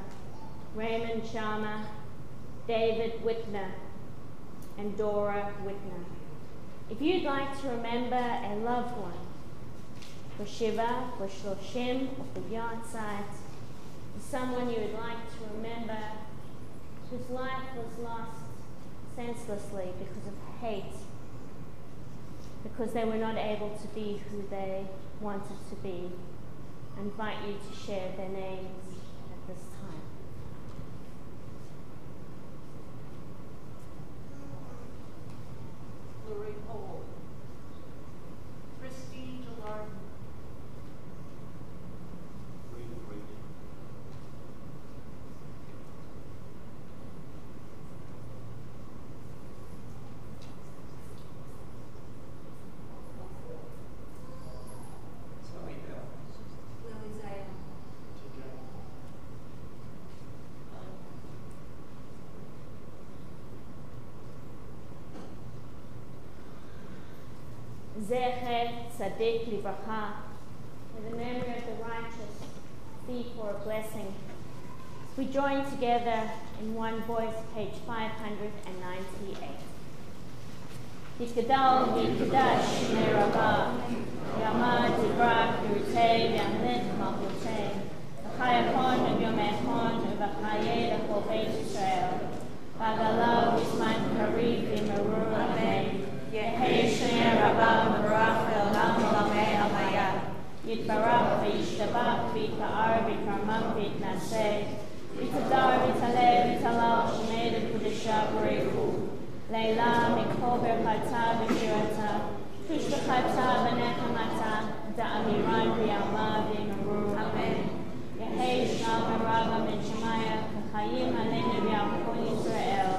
Raymond Sharma, David Whitner, and Dora Whitner. If you'd like to remember a loved one, for Shiva, for Shloshim, or for yard site, someone you would like to remember whose life was lost senselessly because of hate, because they were not able to be who they wanted to be, I invite you to share their names at this time.
Lori Hall, Christy Delarden,
Zecher Tzadik Livracha, may the memory of the righteous be for a blessing. We join together in one voice, page 598. Yikadal Yikadash Merabah, Yamad Yibrak Yurtei Yamlit Malchutei, V'chayakon V'yomechon V'chayeh L'chol Beit Yisrael, V'agalav Yisman Karib V'merur Amen. Yehei Shnei Rabba Barach Elam Lamei Alaya. Yitbarach v'yishtabach v'yita'ar v'yitramach v'yitnaseh. V'yitadar v'yitaleh v'yitalal Shemei L'Kudesha B'reichu. Leila Mikol Berchata V'shirata. Tushbechata V'nechamata. Da'amiran v'yama v'yimarur. Amen. Yehei Shnal Rabba Ben Shemaya. V'chayim Aleinu v'yamkol Yisrael.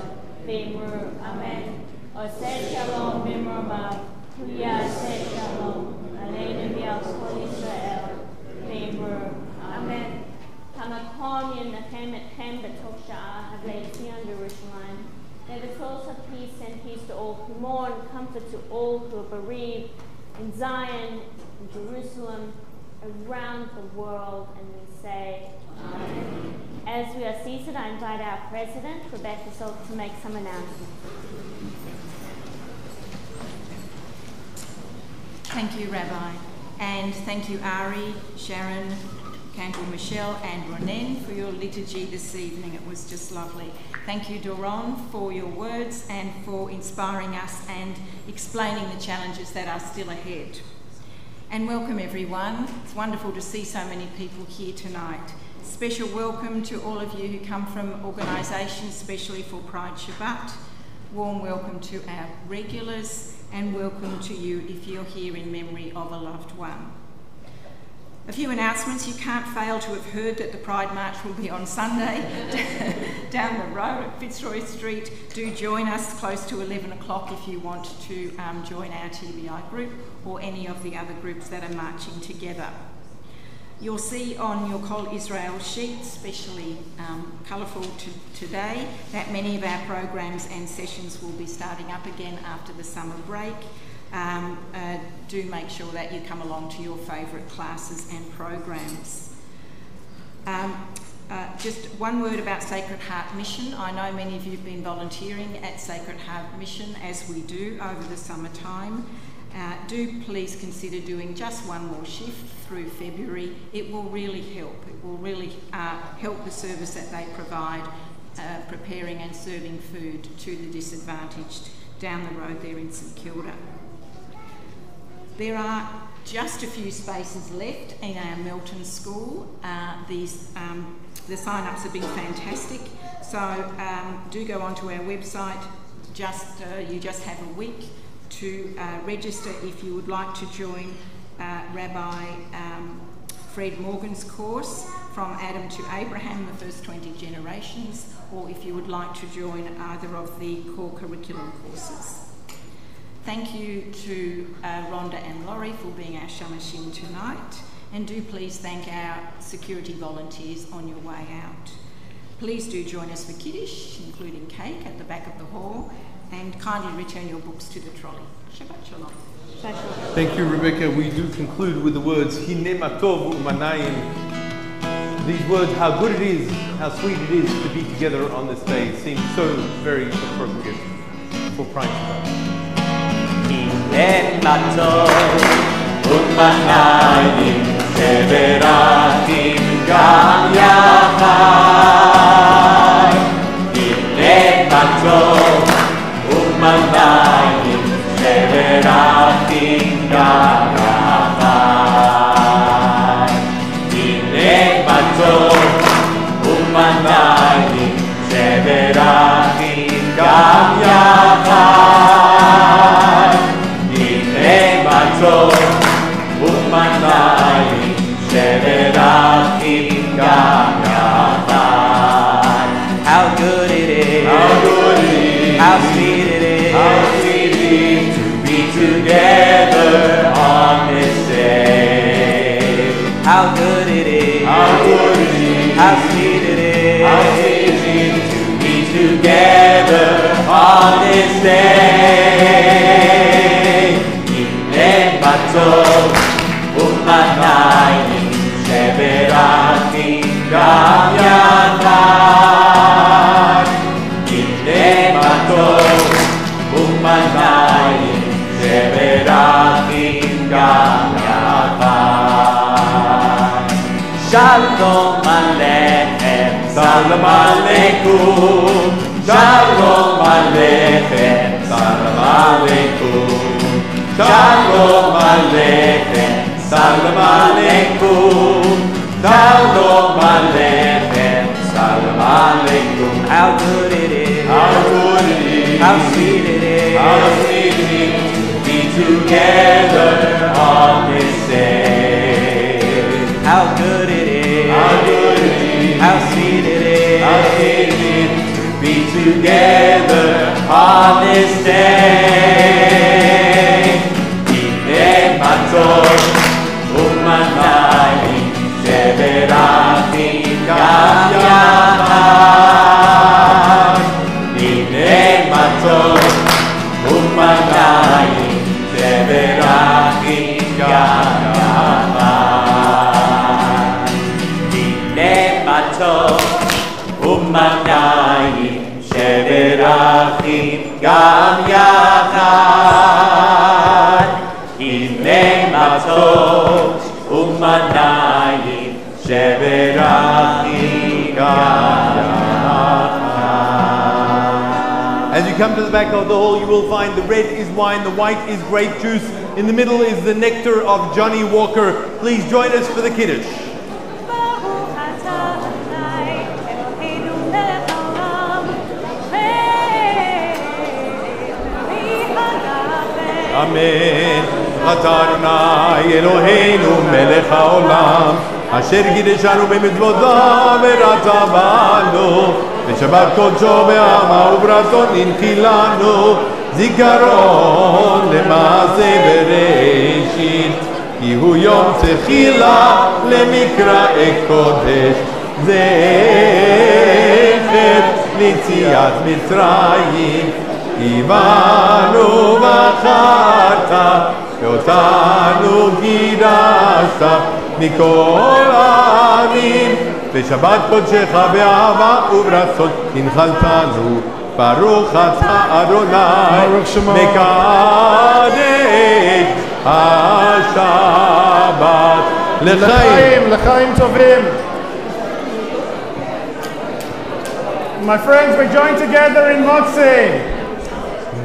V'yimur. Amen. Oseh Shalom B'mromav. Yaseh Shalom. Aleinu v'yamkol Yisrael. V'yimur. Amen. Hamakom Yenachem Etchem B'tov Sha'ah Havlei Tzion Yerushalayim. May the souls of peace send peace to all who mourn, comfort to all who are bereaved in Zion, in Jerusalem, around the world, and we say, Amen. As we are seated, I invite our President, Rebecca Salk, to make some announcements.
Thank you, Rabbi, and thank you, Ari, Sharon, Cantor Michelle, and Ronen for your liturgy this evening. It was just lovely. Thank you, Doron, for your words and for inspiring us and explaining the challenges that are still ahead. And welcome, everyone. It's wonderful to see so many people here tonight. Special welcome to all of you who come from organisations, especially for Pride Shabbat. Warm welcome to our regulars, and welcome to you if you're here in memory of a loved one. A few announcements. You can't fail to have heard that the Pride March will be on Sunday down the road at Fitzroy Street. Do join us close to 11 o'clock if you want to join our TBI group or any of the other groups that are marching together. You'll see on your Kol Israel sheet, especially colourful today, that many of our programs and sessions will be starting up again after the summer break. Do make sure that you come along to your favourite classes and programs. Just one word about Sacred Heart Mission. I know many of you have been volunteering at Sacred Heart Mission, as we do over the summertime. Do please consider doing just one more shift through February. It will really help. It will really help the service that they provide, preparing and serving food to the disadvantaged down the road there in St Kilda. There are just a few spaces left in our Melton School. The sign-ups have been fantastic, so do go onto our website. You just have a week to register if you would like to join Rabbi Fred Morgan's course, From Adam to Abraham, the First 20 Generations, or if you would like to join either of the core curriculum courses. Thank you to Rhonda and Laurie for being our shamashim tonight, and do please thank our security volunteers on your way out. Please do join us for Kiddush, including cake at the back of the hall, and kindly return your books to the trolley. Shabbat Shalom.
Thank you, Rebecca. We do conclude with the words Hine matov u'manayim. These words, how good it is, how sweet it is to be together on this day, seem so very appropriate for praying Shabbat.
Hine matov u'manayim sheberachim gam yachad. Hine matov u'manayim sheberachim gam yachad. Hine matov u'manayim sheberachim gam yachad. Hine matov u'manayim sheberachim gam yachad. How good it is, how good it is, how sweet it is, how sweet it is to be together on this day. How good it is, how good it is, how sweet it is, how sweet it is to be together on this day. Hine matov u'manayim sheberachim gam yachad. Hine matov u'manayim sheberachim gam yachad. Shalom aleichem, salam aleikum. Shalom aleichem, salam aleikum. Shalom aleichem, salam aleikum. Shalom aleichem, salam aleikum. How good it is, how good it is, how sweet it is, how sweet it is to be together on this day. How good it is, how good it is, how sweet it is, how sweet it is to be together on this day. Hine matov u'manayim sheberachim gam yachad. Hine matov u'manayim sheberachim gam yachad. Hine matov u'manayim sheberachim gam yachad. Hine matov u'manayim sheberachim gam yachad.
As you come to the back of the hall, you will find the red is wine, the white is grape juice. In the middle is the nectar of Johnny Walker. Please join us for the Kiddush.
Amen. Adonai Eloheinu melech haolam, asher קידשנו במצוותיו ורצה בנו, בשבת קודשו בעמה וברתו ננחילנו, זיכרון למעשה בראשית.
כי הוא יום תחילה למקראי קודש, זכר ליציאת מצרים, הבנו בחרת, ואותנו גירשת מכל העמים, בשבת קודשך באהבה וברצון הנחלתנו, ברוך אתה אדוני מקדש השבת.
לחיים טובים. My friends, we join together in Motzi.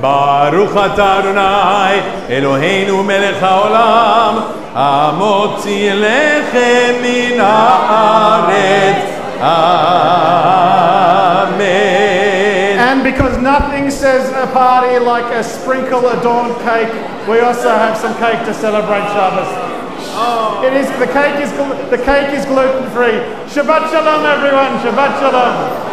ברוך אתה אדוני אלוהינו מלך העולם המוציא לחם מן הארץ. Amen.
And because nothing says a party like a sprinkle adorned cake, we also have some cake to celebrate Shabbos. It is the cake is gluten free. Shabbat shalom, everyone. Shabbat shalom.